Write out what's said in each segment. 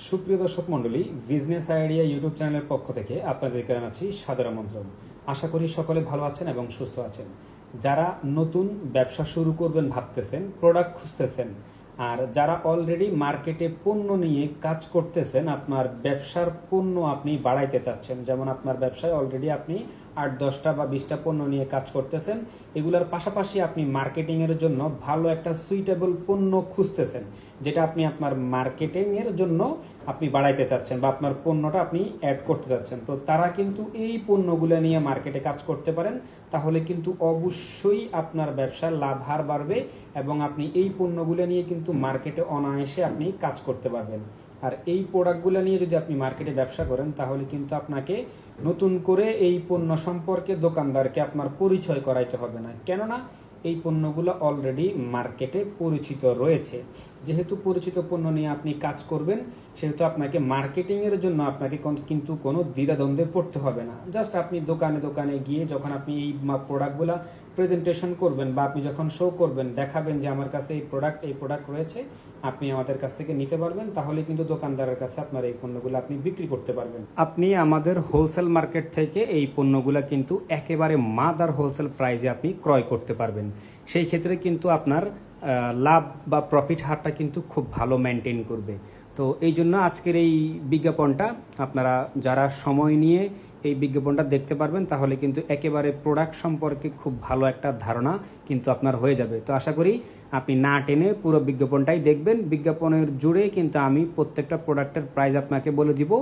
সুপ্রিয় দর্শক মণ্ডলী, বিজনেস আইডিয়া ইউটিউব চ্যানেলের পক্ষ থেকে আপনাদেরকে জানাচ্ছি সাদর আমন্ত্রণ। আশা করি সকলে ভালো আছেন এবং সুস্থ আছেন। যারা নতুন ব্যবসা শুরু করবেন ভাবতেছেন, প্রোডাক্ট খুঁজতেছেন, আর যারা অলরেডি মার্কেটে পণ্য নিয়ে কাজ করতেছেন, আপনার ব্যবসার পণ্য আপনি বাড়াইতে চাচ্ছেন, যেমন আপনার ব্যবসায় অলরেডি আপনি 8-10টা বা 20টা পণ্য নিয়ে কাজ করতেছেন, এগুলোর পাশাপাশি আপনি মার্কেটিংয়ের জন্য ভালো একটা সুইটেবল পণ্য খুঁজতেছেন, যেটা আপনি আপনার মার্কেটিংয়ের জন্য আপনি বাড়াইতে চাচ্ছেন বা আপনার পণ্যটা আপনি অ্যাড করতে চাচ্ছেন। তো তারা কিন্তু এই পণ্যগুলো নিয়ে মার্কেটে কাজ করতে পারেন, তাহলে কিন্তু অবশ্যই আপনার ব্যবসার লাভ হার বাড়বে এবং আপনি এই পণ্যগুলো নিয়ে কিন্তু মার্কেটে অনায়াসে আপনি কাজ করতে পারবেন। আর এই প্রোডাক্টগুলো নিয়ে যদি আপনি মার্কেটে ব্যবসা করেন, তাহলে কিন্তু আপনাকে নতুন করে এই পণ্য সম্পর্কে দোকানদারকে আপনার পরিচয় করাইতে হবে না, কেননা এই পণ্যগুলো অলরেডি মার্কেটে পরিচিত রয়েছে। যেহেতু পরিচিত পণ্য নিয়ে আপনি কাজ করবেন, সেহেতু আপনাকে মার্কেটিংয়ের জন্য আপনাকে কিন্তু কোনো দ্বিধাদ্বন্দ্বে পড়তে হবে না। জাস্ট আপনি দোকানে দোকানে গিয়ে যখন আপনি এই প্রোডাক্টগুলো প্রেজেন্টেশন করবেন বা আপনি যখন শো করবেন, দেখাবেন যে আমার কাছে এই প্রোডাক্ট রয়েছে, আপনি আমাদের কাছ থেকে নিতে পারবেন, তাহলে কিন্তু দোকানদারের কাছে আপনার এই পণ্যগুলো আপনি বিক্রি করতে পারবেন। আপনি আমাদের হোলসেল মার্কেট থেকে এই পণ্যগুলো কিন্তু একেবারে মাদার হোলসেল প্রাইসে আপনি ক্রয় করতে পারবেন। সেই ক্ষেত্রে কিন্তু আপনার লাভ বা প্রফিট হারটা কিন্তু খুব ভালো মেনটেন করবে। তো এই জন্য আজকের এই বিজ্ঞাপনটা আপনারা যারা সময় নিয়ে এই বিজ্ঞাপনটা দেখতে পারবেন, তাহলে কিন্তু একেবারে প্রোডাক্ট সম্পর্কে খুব ভালো একটা ধারণা কিন্তু আপনার হয়ে যাবে। তো আশা করি আপনি না টেনে পুরো বিজ্ঞাপনটাই দেখবেন। বিজ্ঞাপনের জুড়ে কিন্তু আমি প্রত্যেকটা প্রোডাক্টের প্রাইস আপনাকে বলে দিব,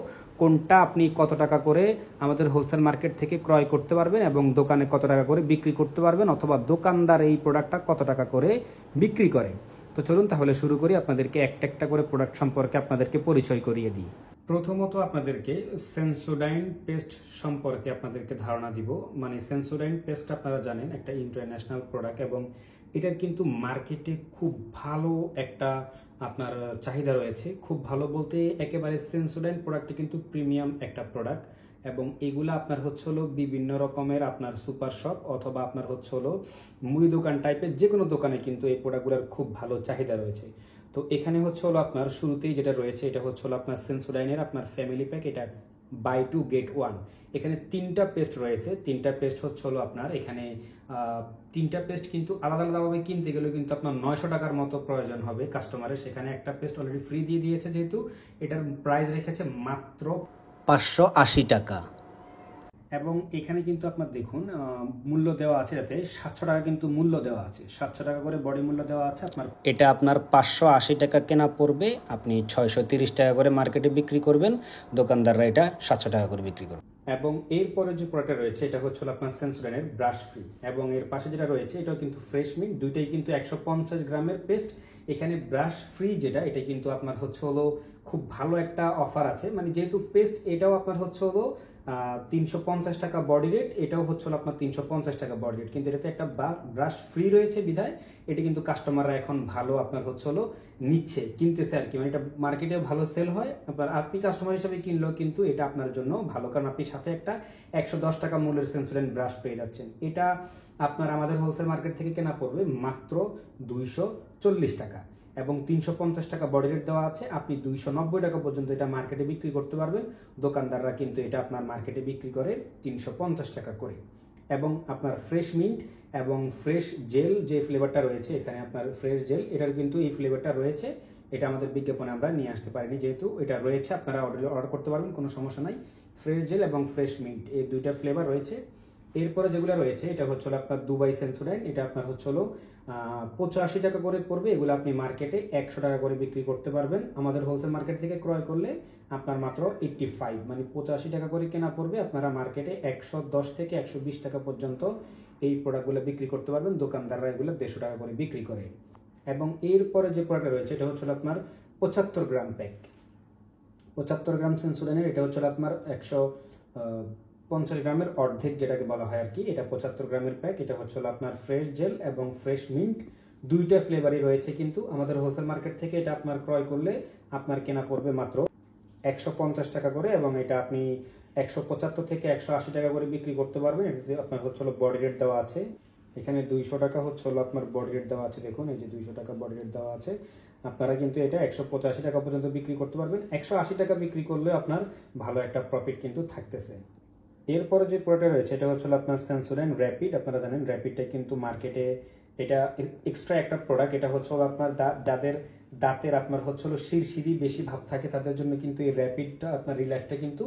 কোনটা আপনি কত টাকা করে আমাদের হোলসেল মার্কেট থেকে ক্রয় করতে পারবেন এবং দোকানে কত টাকা করে বিক্রি করতে পারবেন, অথবা দোকানদার এই প্রোডাক্টটা কত টাকা করে বিক্রি করে। তো চলুন তাহলে শুরু করি, আপনাদেরকে একটা একটা করে প্রোডাক্ট সম্পর্কে আপনাদেরকে পরিচয় করিয়ে দিই। প্রথমত আপনাদেরকে সেন্সোডাইন পেস্ট সম্পর্কে আপনাদেরকে ধারণা দিব। মানে সেন্সোডাইন পেস্ট আপনারা জানেন একটা ইন্টারন্যাশনাল প্রোডাক্ট এবং এটার কিন্তু মার্কেটে খুব ভালো একটা আপনার চাহিদা রয়েছে। খুব ভালো বলতে একেবারে সেন্সোডাইন প্রোডাক্টটি কিন্তু প্রিমিয়াম একটা প্রোডাক্ট এবং এগুলো আপনার হচ্ছে হলো বিভিন্ন রকমের আপনার সুপার শপ অথবা আপনার হচ্ছে হলো মুদি দোকান টাইপের যে কোনো দোকানে কিন্তু এই প্রোডাক্টগুলোর খুব ভালো চাহিদা রয়েছে। তো এখানে হচ্ছে হলো আপনার শুরুতেই যেটা রয়েছে, এটা হচ্ছে হলো আপনার সেন্সোডাইনের আপনার ফ্যামিলি প্যাক, এটা বাই 2 get 1। এখানে 3টা পেস্ট রয়েছে। 3টা পেস্ট হচ্ছে হলো আপনার এখানে 3টা পেস্ট কিন্তু আলাদা আলাদাভাবে কিনতে গেলে কিন্তু আপনার 900 টাকার মতো প্রয়োজন হবে কাস্টমারের। সেখানে একটা পেস্ট অলরেডি ফ্রি দিয়ে দিয়েছে, যেহেতু এটার প্রাইস রেখেছে মাত্র 580 টাকা। এবং এখানে কিন্তু আপনার দেখুন মূল্য দেওয়া আছে, যাতে 700 টাকা কিন্তু মূল্য দেওয়া আছে, 700 টাকা করে বডি মূল্য দেওয়া আছে। আপনার এটা আপনার 580 টাকা কেনা পড়বে, আপনি 630 টাকা করে মার্কেটে বিক্রি করবেন, দোকানদাররা এটা 700 টাকা করে বিক্রি করবে। এবং এরপরে যে প্রোডাক্টটা রয়েছে, এটা হচ্ছে আপনার সেন্সোডাইনের ব্রাশ ফ্রি, এবং এর পাশে যেটা রয়েছে এটাও কিন্তু ফ্রেশ মিল্ক, দুইটাই কিন্তু 150 গ্রামের পেস্ট। এখানে ব্রাশ ফ্রি যেটা, এটা কিন্তু আপনার হচ্ছে হলো খুব ভালো একটা অফার আছে। মানে যেহেতু পেস্ট এটাও আপনার হচ্ছে হলো 350 টাকা বডি রেট, এটাও হচ্ছে হলো আপনার 350 টাকা বডি রেট, কিন্তু এটাতে একটা ব্রাশ ফ্রি রয়েছে বিধায় এটা কিন্তু কাস্টমাররা এখন ভালো আপনার হচ্ছে হলো নিচ্ছে, কিনতেছে আর কি। মানে এটা মার্কেটে ভালো সেল হয়, আপনার আপনি কাস্টমার হিসেবে কিনলেও কিন্তু এটা আপনার জন্য ভালো, কারণ আপনি সাথে একটা 110 টাকা মূল্যের সেন্সোডাইন ব্রাশ পেয়ে যাচ্ছেন। এটা আপনার আমাদের হোলসেল মার্কেট থেকে কেনা পড়বে মাত্র 240 টাকা এবং 350 টাকা বডি রেট দেওয়া আছে। আপনি 290 টাকা পর্যন্ত এটা মার্কেটে বিক্রি করতে পারবেন। দোকানদাররা কিন্তু এটা আপনার মার্কেটে বিক্রি করে 350 টাকা করে। এবং আপনার ফ্রেশ মিন্ট এবং ফ্রেশ জেল যে ফ্লেভারটা রয়েছে, এখানে আপনার ফ্রেশ জেল, এটার কিন্তু এই ফ্লেভারটা রয়েছে। এটা আমাদের বিজ্ঞাপনে আমরা নিয়ে আসতে পারিনি, যেহেতু এটা রয়েছে আপনারা অর্ডার করতে পারবেন, কোনো সমস্যা নাই। ফ্রেশ জেল এবং ফ্রেশ মিন্ট এই দুইটা ফ্লেভার রয়েছে। এরপরে যেগুলো রয়েছে, এটা হচ্ছে আপনার দুবাই সেন্সোডাইন, এটা আপনার হচ্ছে 85 টাকা করে পড়বে। এগুলো আপনি মার্কেটে 100 টাকা করে বিক্রি করতে পারবেন। আমাদের হোলসেল মার্কেট থেকে ক্রয় করলে আপনার মাত্র 85, মানে 85 টাকা করে কেনা পড়বে। আপনারা মার্কেটে 110 থেকে 120 টাকা পর্যন্ত এই প্রোডাক্টগুলো বিক্রি করতে পারবেন। দোকানদাররা এগুলো 150 টাকা করে বিক্রি করে। এবং এরপরে যে প্রোডাক্ট রয়েছে, এটা হচ্ছে আপনার 75 গ্রাম প্যাক, 75 গ্রাম সেন্সোডাইনের, এটা হচ্ছে আপনার 150 গ্রামের অর্ধেক যেটাকে বলা হয় আর কি। এটা 75 গ্রামের প্যাক, এটা হচ্ছে আপনার ফ্রেশ জেল এবং ফ্রেশ মিন্ট, দুইটা ফ্লেভারই রয়েছে। কিন্তু আমাদের হোলসেল মার্কেট থেকে এটা আপনার ক্রয় করলে আপনার কেনা পড়বে মাত্র 150 টাকা করে, এবং এটা আপনি 175 থেকে 180 টাকা করে বিক্রি করতে পারবেন। এটাতে আপনার হচ্ছে বডি রেট দেওয়া আছে, এখানে 200 টাকা হচ্ছে আপনার বডি রেট দেওয়া আছে। দেখুন এই যে 200 টাকা বডি রেট দেওয়া আছে। আপনারা কিন্তু এটা 185 টাকা পর্যন্ত বিক্রি করতে পারবেন। 180 টাকা বিক্রি করলে আপনার ভালো একটা প্রফিট কিন্তু থাকতেছে। এরপরে যে প্রোডাক্ট রয়েছে এটা হচ্ছে আপনার সেন্সোডাইন র্যাপিড। আপনারা জানেন র্যাপিডটা কিন্তু মার্কেটে এটা এক্সট্রা একটা প্রোডাক্ট। এটা হচ্ছে আপনার যাদের দাঁতের আপনার হচ্ছে শিরশিরি বেশি ভাব থাকে তাদের জন্য কিন্তু এই র্যাপিডটা আপনার রিলাইফটা কিন্তু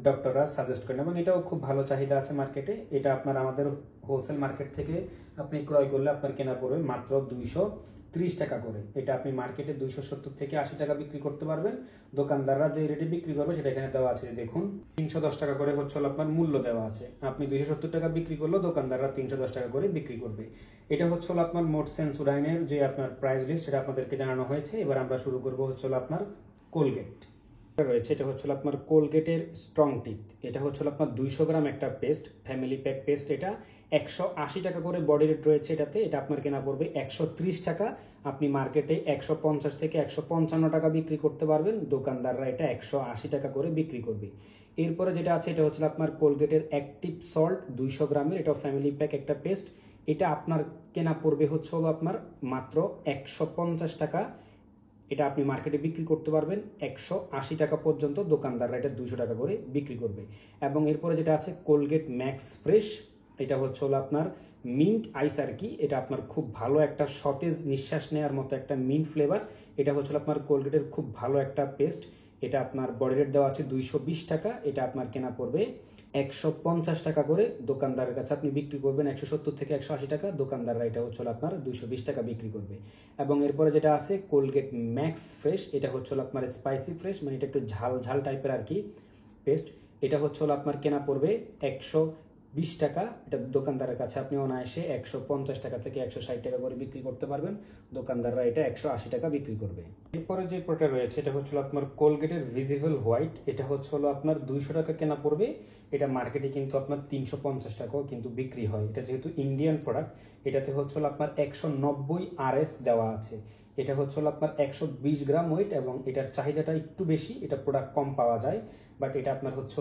ডক্টররা সাজেস্ট করেন এবং এটাও খুব ভালো চাহিদা আছে মার্কেটে। এটা আপনার আমাদের হোলসেল মার্কেট থেকে আপনি ক্রয় করলে আপনার কেনা পড়বে মাত্র 230 টাকা করে। এটা আপনি মার্কেটে 270 থেকে 80 টাকা বিক্রি করতে পারবেন। দোকানদাররা যে রেটে বিক্রি করবে সেটা এখানে দেওয়া আছে, দেখুন 310 টাকা করে হচ্ছে আপনার মূল্য দেওয়া আছে। আপনি 270 টাকা বিক্রি করলেও দোকানদাররা 310 টাকা করে বিক্রি করবে। এটা হচ্ছে আপনার মোট সেন্সোডাইনের যে আপনার প্রাইস লিস্ট সেটা আপনাদেরকে জানানো হয়েছে। এবার আমরা শুরু করবো হচ্ছে আপনার কোলগেট রয়েছে। এটা হচ্ছে আপনার কোলগেটের স্ট্রং টিথ। এটা হচ্ছে আপনার 200 গ্রাম একটা পেস্ট, ফ্যামিলি প্যাক পেস্ট। এটা 180 টাকা করে বডি রেট রয়েছে এটাতে। এটা আপনার কেনা পড়বে 130 টাকা। আপনি মার্কেটে 150 থেকে 155 টাকা বিক্রি করতে পারবেন। দোকানদাররা এটা 180 টাকা করে বিক্রি করবে। এরপরে যেটা আছে এটা হচ্ছে আপনার কোলগেটের অ্যাক্টিভ সল্ট 200 গ্রামের। এটা ফ্যামিলি প্যাক একটা পেস্ট। এটা আপনার কেনা পড়বে হচ্ছে আপনার মাত্র 150 টাকা। এটা আপনি মার্কেটে বিক্রি করতে পারবেন 180 টাকা পর্যন্ত। দোকানদাররা এটা 200 টাকা করে বিক্রি করবে। এবং এরপরে যেটা আছে কোলগেট ম্যাক্স ফ্রেশ। এটা হচ্ছে আপনার মিন্ট আইস আর কি। এটা আপনার খুব ভালো একটা সতেজ নিঃশ্বাস নেওয়ার মতো একটা মিন্ট ফ্লেভার। এটা হচ্ছে আপনার কোলগেটের খুব ভালো একটা পেস্ট। এটা আপনার বডি রেট দেওয়া আছে 220 টাকা। এটা আপনার কেনা পড়বে 150 টাকা করে। দোকানদারের কাছে আপনি বিক্রি করবেন 170 থেকে 180 টাকা। দোকানদাররা এটা হচ্ছে আপনার 220 টাকা বিক্রি করবে। এবং এরপরে যেটা আছে কোলগেট ম্যাক্স ফ্রেশ। এটা হচ্ছে আপনার স্পাইসি ফ্রেশ, মানে এটা একটু ঝাল ঝাল টাইপের আর কি পেস্ট। এটা হচ্ছে আপনার কেনা পড়বে 120 টাকা। এটা দোকানদারের কাছে আপনি অনায়াসে 150 টাকা থেকে 160 টাকা করে বিক্রি করতে পারবেন। দোকানদাররা এটা 180 টাকা বিক্রি করবে। এরপরে যে প্রোডাক্ট রয়েছে এটা হচ্ছে আপনার কোলগেটের ভিজিবল হোয়াইট। এটা হচ্ছে আপনার 200 টাকা কেনা পড়বে। এটা মার্কেটে কিন্তু আপনার 350 টাকাও কিন্তু বিক্রি হয়। এটা যেহেতু ইন্ডিয়ান প্রোডাক্ট, এটাতে হচ্ছে আপনার 190 RS দেওয়া আছে। এটা হচ্ছে আপনার 120 গ্রাম ওয়েট এবং এটার চাহিদাটা একটু বেশি। এটা প্রোডাক্ট কম পাওয়া যায়, বাট এটা আপনার হচ্ছে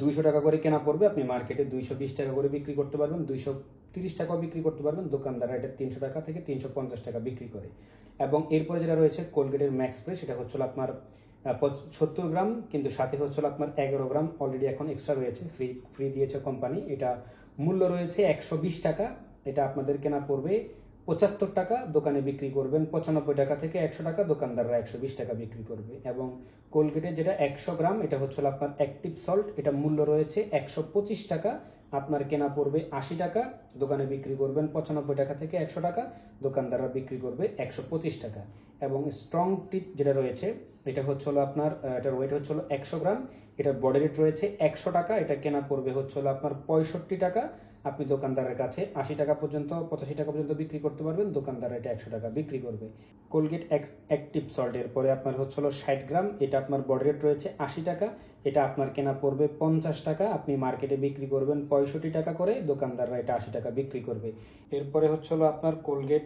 200 টাকা করে কেনা পড়বে। আপনি মার্কেটে 220 টাকা করে বিক্রি করতে পারবেন, 230 টাকাও বিক্রি করতে পারবেন। দোকানদাররা এটা 300 টাকা থেকে 350 টাকা বিক্রি করে। এবং এরপরে যেটা রয়েছে কোলগেটের ম্যাক্স ফ্রেশ। এটা হচ্ছে আপনার 70 গ্রাম, কিন্তু সাথে হচ্ছে আপনার 11 গ্রাম অলরেডি এখন এক্সট্রা রয়েছে, ফ্রি দিয়েছে কোম্পানি। এটা মূল্য রয়েছে 120 টাকা। এটা আপনাদের কেনা পড়বে 75 টাকা। দোকানে বিক্রি করবেন 95 টাকা থেকে 100 টাকা। দোকানদাররা 120 টাকা বিক্রি করবে। এবং কোলগেটের যেটা 100 গ্রাম এটা হচ্ছে আপনার অ্যাক্টিভ সল্ট। এটা মূল্য রয়েছে 125 টাকা। আপনার কেনা পড়বে 80 টাকা। দোকানে বিক্রি করবেন 95 টাকা থেকে 100 টাকা। দোকানদাররা বিক্রি করবে 125 টাকা। এবং স্ট্রং টিপ যেটা রয়েছে এটা হচ্ছে আপনার এটার ওয়েট হচ্ছে 100 গ্রাম। এটার বডি রেট রয়েছে 100 টাকা। এটা কেনা পড়বে হচ্ছে আপনার 65 টাকা। আপনি দোকানদারের কাছে 80 টাকা পর্যন্ত 85 টাকা পর্যন্ত বিক্রি করতে পারবেন। দোকানদার এটা 100 টাকা বিক্রি করবে। কোলগেট অ্যাক্টিভ সল্ট এর পরে আপনার হচ্ছে 60 গ্রাম। এটা আপনার বডি রেট রয়েছে 80 টাকা। এটা আপনার কেনা পড়বে 50 টাকা। আপনি মার্কেটে বিক্রি করবেন 65 টাকা করে। দোকানদাররা এটা 80 টাকা বিক্রি করবে। এরপরে হচ্ছে আপনার কোলগেট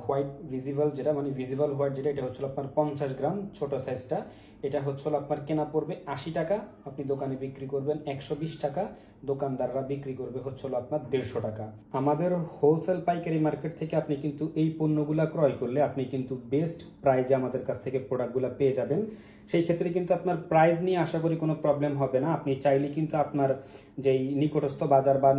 হোয়াইট ভিজিবল, যেটা মানে ভিজিবল হোয়াইট যেটা, এটা হচ্ছে আপনার 50 গ্রাম ছোট সাইজটা। এটা হচ্ছে আপনার কেনা পড়বে 80 টাকা। আপনি দোকানে বিক্রি করবেন 120 টাকা। দোকানদাররা বিক্রি করবে হচ্ছে আপনার 150 টাকা। আমাদের হোলসেল পাইকারি মার্কেট থেকে আপনি কিন্তু এই পণ্যগুলা ক্রয় করলে আপনি কিন্তু বেস্ট প্রাইজে আমাদের কাছ থেকে প্রোডাক্টগুলো পেয়ে যাবেন। সেই ক্ষেত্রে কিন্তু আপনার প্রাইস নিয়ে আশা করি কোনো প্রবলেম হবে না। আপনি চাইলে কিন্তু আপনার যেই নিকটস্থ বাজার বা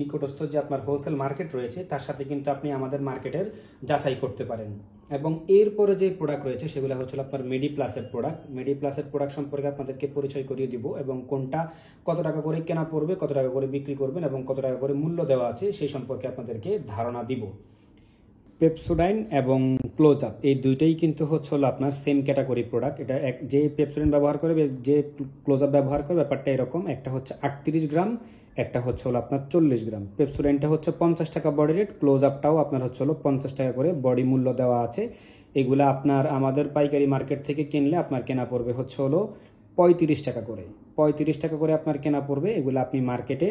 নিকটস্থ যে আপনার হোলসেল মার্কেট রয়েছে তার সাথে কিন্তু আপনি আমাদের মার্কেটের যাচাই করতে পারেন। এবং এরপরে যে প্রোডাক্ট রয়েছে সেগুলো হচ্ছে আপনার মেডি প্লাসের প্রোডাক্ট। মেডি প্লাসের প্রোডাক্ট সম্পর্কে আপনাদেরকে পরিচয় করিয়ে দিব এবং কোনটা কত টাকা করে কেনা পড়বে, কত টাকা করে বিক্রি করবেন এবং কত টাকা করে মূল্য দেওয়া আছে সেই সম্পর্কে আপনাদেরকে ধারণা দিব। পেপসোডাইন এবং ক্লোজ আপ এই দুইটাই কিন্তু হচ্ছে আপনার সেম ক্যাটাগরি প্রোডাক্ট। এটা যে পেপসোডাইন ব্যবহার করবে, যে ক্লোজ আপ ব্যবহার করবে, ব্যাপারটা এরকম। একটা হচ্ছে 38 গ্রাম, একটা হচ্ছে আপনার 40 গ্রাম। পেপসোডাইনটা হচ্ছে 50 টাকা বডি রেট, ক্লোজ আপটাও আপনার হচ্ছে 50 টাকা করে বডি মূল্য দেওয়া আছে। এগুলা আপনার আমাদের পাইকারি মার্কেট থেকে কিনলে আপনার কেনা পড়বে হচ্ছে 35 টাকা করে। 35 টাকা করে আপনার কেনা পড়বে। এগুলো আপনি মার্কেটে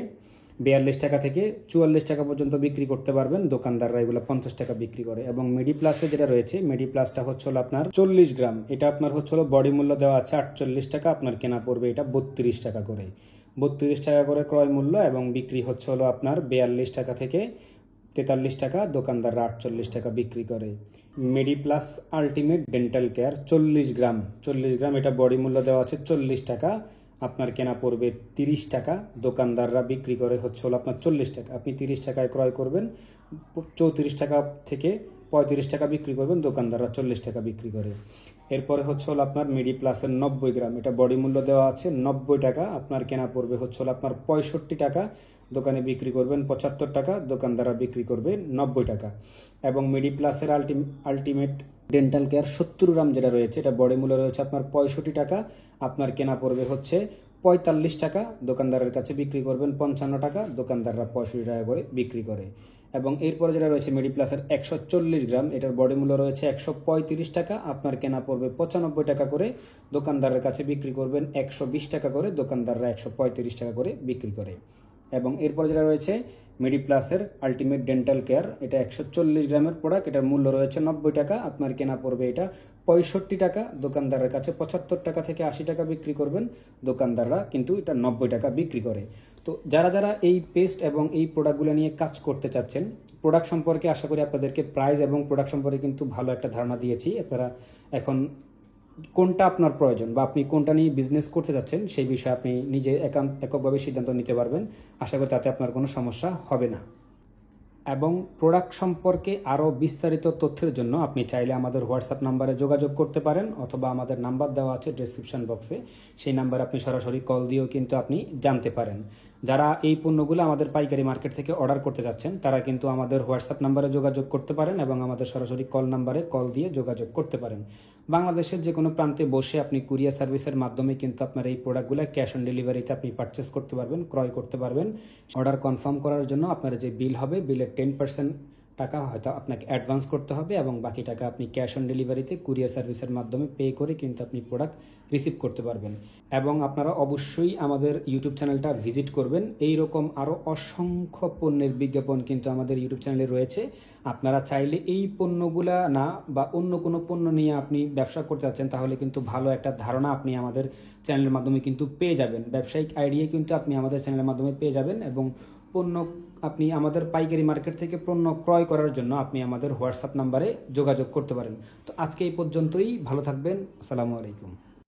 42 টাকা থেকে 44 টাকা পর্যন্ত বিক্রি করতে পারবেন। দোকানদাররা এগুলো 50 টাকা বিক্রি করে। এবং মেডি প্লাসে যেটা রয়েছে, মেডি প্লাসটা হচ্ছে আপনার 40 গ্রাম। এটা আপনার হচ্ছে বডি মূল্য দেওয়া আছে 48 টাকা। আপনার কেনা পড়বে এটা 32 টাকা করে। 32 টাকা করে ক্রয় মূল্য এবং বিক্রি হচ্ছে আপনার 42 টাকা থেকে 43 টাকা, দোকানদাররা 48 টাকা বিক্রি করে। মেডিপ্লাস আলটিমেট ডেন্টাল কেয়ার 40 গ্রাম, এটা বডি মূল্য দেওয়া আছে 40 টাকা, আপনার কেনা পড়বে 30 টাকা, দোকানদাররা বিক্রি করে হচ্ছে হলো আপনার 40 টাকা। আপনি 30 টাকায় ক্রয় করবেন, 34 টাকা থেকে 35 টাকা বিক্রি করবেন, দোকানদাররা 40 টাকা বিক্রি করে। এরপরে হচ্ছে হলো আপনার মেডিপ্লাসের 90 গ্রাম, এটা বডি মূল্য দেওয়া আছে 90 টাকা, আপনার কেনা পড়বে হচ্ছে হলো আপনার 65 টাকা, দোকানে বিক্রি করবেন 75 টাকা, দোকানদাররা বিক্রি করবে 90 টাকা। এবং মেডিপ্লাসের আলটিমেট ডেন্টাল কেয়ার 70 গ্রাম যেটা রয়েছে, এটা বডি মূল্য রয়েছে আপনার 65 টাকা, আপনার কেনা পড়বে হচ্ছে 45 টাকা, দোকানদারের কাছে বিক্রি করবেন 55 টাকা, দোকানদাররা 65 টাকা করে বিক্রি করে। এবং এরপরে যেটা রয়েছে মেডিপ্লাসের 140 গ্রাম, এটার বডি মূল্য রয়েছে 135 টাকা, আপনার কেনা পড়বে 95 টাকা করে, দোকানদারের কাছে বিক্রি করবেন 120 টাকা করে, দোকানদাররা 135 টাকা করে বিক্রি করে। এবং এরপর যেটা রয়েছে মেডিপ্লাসের আলটিমেট ডেন্টাল কেয়ার, এটা 140 গ্রামের প্রোডাক্ট, এটার মূল্য রয়েছে 90 টাকা, আপনার কেনা পড়বে এটা 65 টাকা, দোকানদারের কাছে 75 টাকা থেকে 80 টাকা বিক্রি করবেন, দোকানদাররা কিন্তু এটা 90 টাকা বিক্রি করে। তো যারা যারা এই পেস্ট এবং এই প্রোডাক্টগুলো নিয়ে কাজ করতে চাচ্ছেন, প্রোডাক্ট সম্পর্কে আশা করি আপনাদেরকে প্রাইস এবং প্রোডাক্ট সম্পর্কে কিন্তু ভালো একটা ধারণা দিয়েছি। আপনারা এখন কোনটা আপনার প্রয়োজন বা আপনি কোনটা নিয়ে বিজনেস করতে যাচ্ছেন সেই বিষয়ে আপনি নিজে এককভাবে সিদ্ধান্ত নিতে পারবেন। আশা করি তাতে আপনার কোনো সমস্যা হবে না। এবং প্রোডাক্ট সম্পর্কে আরও বিস্তারিত তথ্যের জন্য আপনি চাইলে আমাদের হোয়াটসঅ্যাপ নাম্বারে যোগাযোগ করতে পারেন, অথবা আমাদের নাম্বার দেওয়া আছে ডেসক্রিপশন বক্সে, সেই নাম্বারে আপনি সরাসরি কল দিয়েও কিন্তু আপনি জানতে পারেন। যারা এই পণ্যগুলো আমাদের পাইকারি মার্কেট থেকে অর্ডার করতে যাচ্ছেন তারা কিন্তু আমাদের হোয়াটসঅ্যাপ নাম্বারে যোগাযোগ করতে পারেন এবং আমাদের সরাসরি কল নাম্বারে কল দিয়ে যোগাযোগ করতে পারেন। বাংলাদেশের যে কোনো প্রান্তে বসে আপনি কুরিয়ার সার্ভিসের মাধ্যমে কিন্তু আপনার এই প্রোডাক্টগুলো ক্যাশ অন ডেলিভারিতে আপনি পারচেস করতে পারবেন, ক্রয় করতে পারবেন। অর্ডার কনফার্ম করার জন্য আপনার যে বিল হবে, বিলের 10% টাকা হয়তো আপনাকে অ্যাডভান্স করতে হবে এবং বাকি টাকা আপনি ক্যাশ অন ডেলিভারিতে কুরিয়ার সার্ভিসের মাধ্যমে পে করে কিন্তু আপনি প্রোডাক্ট রিসিভ করতে পারবেন। এবং আপনারা অবশ্যই আমাদের ইউটিউব চ্যানেলটা ভিজিট করবেন। এই রকম আরও অসংখ্য পণ্যের বিজ্ঞাপন কিন্তু আমাদের ইউটিউব চ্যানেলে রয়েছে। আপনারা চাইলে এই পণ্যগুলা না বা অন্য কোনো পণ্য নিয়ে আপনি ব্যবসা করতে যাচ্ছেন তাহলে কিন্তু ভালো একটা ধারণা আপনি আমাদের চ্যানেলের মাধ্যমে কিন্তু পেয়ে যাবেন। ব্যবসায়িক আইডিয়া কিন্তু আপনি আমাদের চ্যানেলের মাধ্যমে পেয়ে যাবেন। এবং পণ্য আপনি আমাদের পাইকারি মার্কেট থেকে পণ্য ক্রয় করার জন্য আপনি আমাদের হোয়াটসঅ্যাপ নাম্বারে যোগাযোগ করতে পারেন। তো আজকে এই পর্যন্তই, ভালো থাকবেন, আসসালামু আলাইকুম।